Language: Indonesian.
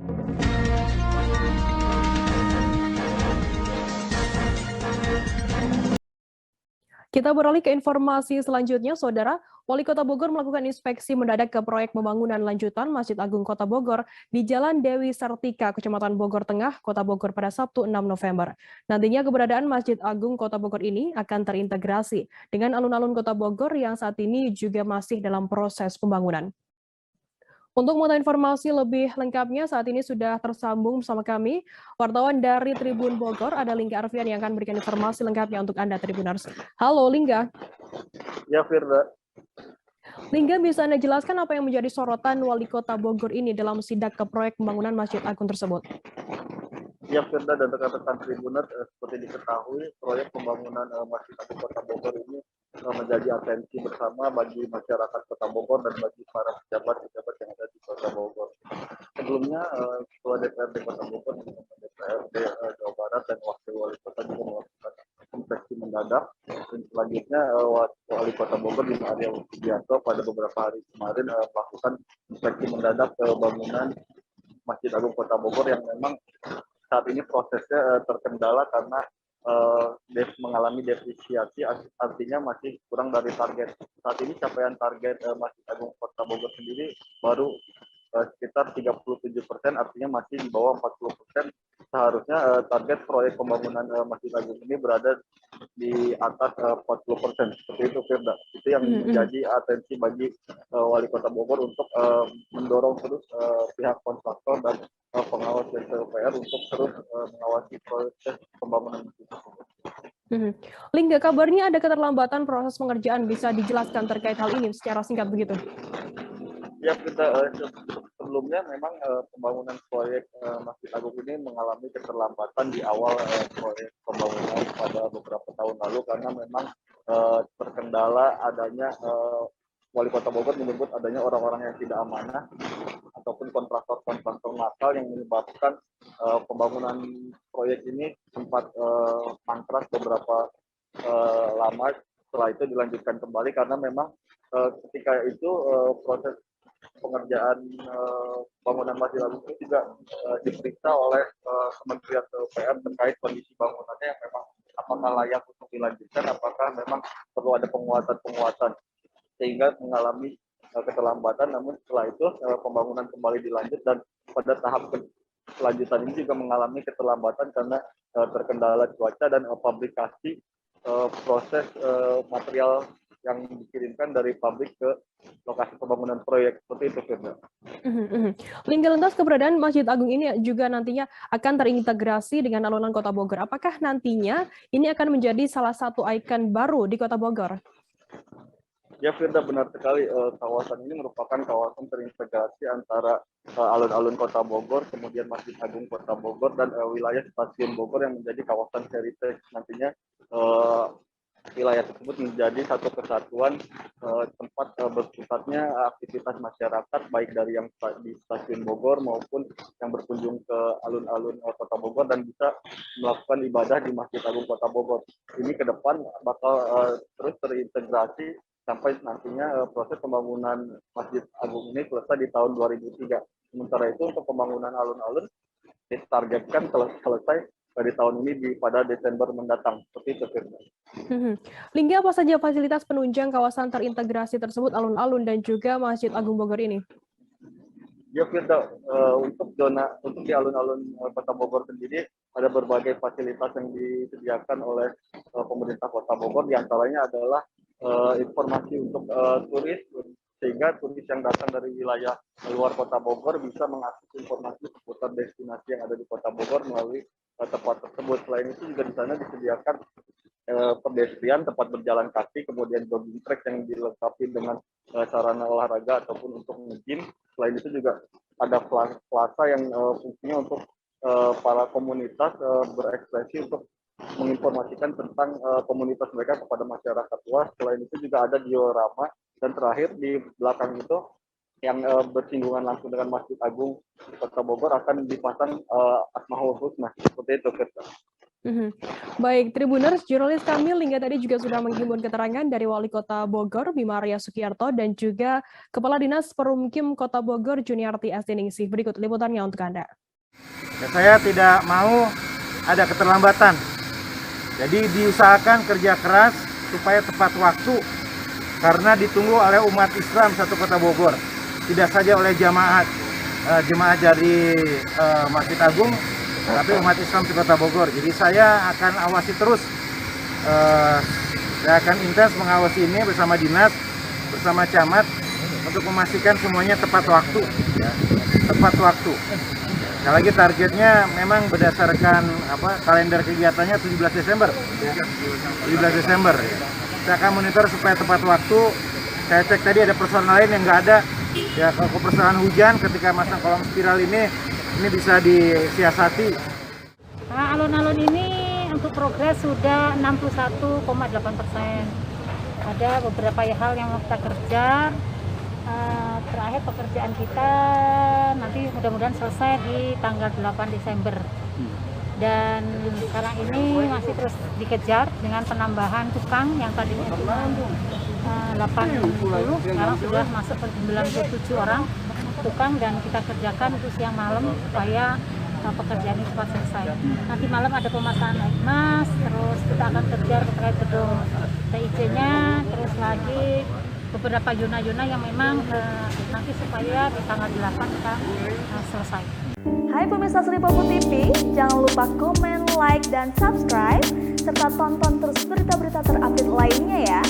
Kita beralih ke informasi selanjutnya, Saudara. Wali Kota Bogor melakukan inspeksi mendadak ke proyek pembangunan lanjutan Masjid Agung Kota Bogor di Jalan Dewi Sartika, Kecamatan Bogor Tengah, Kota Bogor pada Sabtu 6 November. Nantinya keberadaan Masjid Agung Kota Bogor ini akan terintegrasi dengan alun-alun Kota Bogor yang saat ini juga masih dalam proses pembangunan. Untuk mengetahui informasi lebih lengkapnya, saat ini sudah tersambung bersama kami, wartawan dari Tribun Bogor, ada Lingga Arfian yang akan memberikan informasi lengkapnya untuk Anda, Tribuners. Halo, Lingga. Ya, Firda. Lingga, bisa Anda jelaskan apa yang menjadi sorotan Wali Kota Bogor ini dalam sidak ke proyek pembangunan Masjid Agung tersebut? Ya, Firda dan rekan-rekan Tribuners, seperti diketahui, proyek pembangunan Masjid Agung Kota Bogor ini menjadi atensi bersama bagi masyarakat Kota Bogor dan bagi para pejabat-pejabat yang ada di Kota Bogor. Sebelumnya, Ketua DPRD Kota Bogor, DPRD Jawa Barat, dan Wakil Wali Kota juga melakukan inspeksi mendadak. Dan selanjutnya, Wali Kota Bogor Bima Arya Widianto pada beberapa hari kemarin melakukan inspeksi mendadak ke bangunan Masjid Agung Kota Bogor yang memang saat ini prosesnya terkendala karena mengalami depresiasi, artinya masih kurang dari target. Saat ini capaian target Masjid Agung Kota Bogor sendiri baru sekitar 37%, artinya masih di bawah 40%. Seharusnya target proyek pembangunan Masjid Agung ini berada di atas 40%. Seperti itu, Firda. Itu yang menjadi atensi bagi Wali Kota Bogor untuk mendorong terus pihak kontraktor dan pengawas DPR untuk terus mengawasi proses pembangunan Masjid Agung. Lingga, kabarnya ada keterlambatan proses pengerjaan, bisa dijelaskan terkait hal ini secara singkat begitu? Ya, kita sebelumnya memang pembangunan proyek Masjid Agung ini mengalami keterlambatan di awal proyek pembangunan pada beberapa tahun lalu karena memang terkendala adanya Wali Kota Bogor menyebut adanya orang-orang yang tidak amanah ataupun kontraktor nakal yang menyebabkan pembangunan proyek ini sempat mangkrak beberapa lama. Setelah itu dilanjutkan kembali karena memang ketika itu proses pengerjaan bangunan Masjid Agung itu juga diperiksa oleh Kementerian PUPR terkait kondisi bangunannya yang memang apakah layak untuk dilanjutkan, apakah memang perlu ada penguatan sehingga mengalami keterlambatan. Namun setelah itu pembangunan kembali dilanjut dan pada tahap kelanjutan ini juga mengalami keterlambatan karena terkendala cuaca dan fabrikasi proses material yang dikirimkan dari pabrik ke lokasi pembangunan proyek. Seperti itu, Firda. Lingga, lantas keberadaan Masjid Agung ini juga nantinya akan terintegrasi dengan alun-alun Kota Bogor. Apakah nantinya ini akan menjadi salah satu ikon baru di Kota Bogor? Ya, Firda, benar sekali. Kawasan ini merupakan kawasan terintegrasi antara alun-alun Kota Bogor, kemudian Masjid Agung Kota Bogor, dan wilayah Stasiun Bogor yang menjadi kawasan heritage. Nantinya wilayah tersebut menjadi satu kesatuan tempat berpusatnya aktivitas masyarakat, baik dari yang di Stasiun Bogor maupun yang berkunjung ke alun-alun Kota Bogor dan bisa melakukan ibadah di Masjid Agung Kota Bogor. Ini ke depan bakal terus terintegrasi sampai nantinya proses pembangunan Masjid Agung ini selesai di tahun 2003. Sementara itu untuk pembangunan alun-alun ditargetkan selesai di tahun ini pada Desember mendatang. Seperti itu, Firda. Lingga, apa saja fasilitas penunjang kawasan terintegrasi tersebut, alun-alun dan juga Masjid Agung Bogor ini? Ya, Firda, untuk di alun-alun Kota Bogor sendiri ada berbagai fasilitas yang disediakan oleh pemerintah Kota Bogor. Di antaranya adalah informasi untuk turis, sehingga turis yang datang dari wilayah luar Kota Bogor bisa mengakses informasi seputar destinasi yang ada di Kota Bogor melalui tempat tersebut. Selain itu juga di sana disediakan pedestrian, tempat berjalan kaki, kemudian jogging track yang dilengkapi dengan sarana olahraga ataupun untuk nge-gym. Selain itu juga ada plaza yang fungsinya untuk para komunitas berekspresi untuk menginformasikan tentang komunitas mereka kepada masyarakat luas. Selain itu juga ada diorama, dan terakhir di belakang itu yang bersinggungan langsung dengan Masjid Agung Kota Bogor akan dipasang Asmaul Husna. Seperti itu, Firda. Mhm. Baik, Tribuners, jurnalis kami hingga tadi juga sudah menghimpun keterangan dari Wali Kota Bogor, Bima Arya Sugiarto, dan juga Kepala Dinas Perumkim Kota Bogor, Juniarti Estiningsih. Berikut liputannya untuk Anda. Ya, saya tidak mau ada keterlambatan. Jadi diusahakan kerja keras supaya tepat waktu karena ditunggu oleh umat Islam satu Kota Bogor. Tidak saja oleh jemaat dari Masjid Agung, tapi umat Islam di Kota Bogor. Jadi saya akan awasi terus. Saya akan intens mengawasi ini bersama dinas, bersama camat untuk memastikan semuanya tepat waktu. Ya, tepat waktu. Sekali lagi targetnya memang berdasarkan kalender kegiatannya 17 Desember. Ya. 17 Desember. Ya. Saya akan monitor supaya tepat waktu. Saya cek tadi ada persoalan lain yang nggak ada. Ya, kalau persoalan hujan ketika masang kolom spiral ini bisa disiasati. Nah, alun-alun ini untuk progres sudah 61,8%. Ada beberapa hal yang mau kita kerja. Terakhir pekerjaan kita nanti mudah-mudahan selesai di tanggal 8 Desember. Dan sekarang ini masih terus dikejar dengan penambahan tukang yang tadinya cuma 80, sekarang sudah masuk ke 97 orang tukang, dan kita kerjakan untuk siang malam supaya pekerjaan ini cepat selesai. Nanti malam ada pemasangan naik mas, terus kita akan kejar terkait gedung TIC-nya, terus lagi beberapa zona-zona yang memang nanti supaya di tanggal 8 kita selesai. Hai pemirsa Sri Popo TV, jangan lupa komen, like, dan subscribe, serta tonton terus berita-berita terupdate lainnya ya.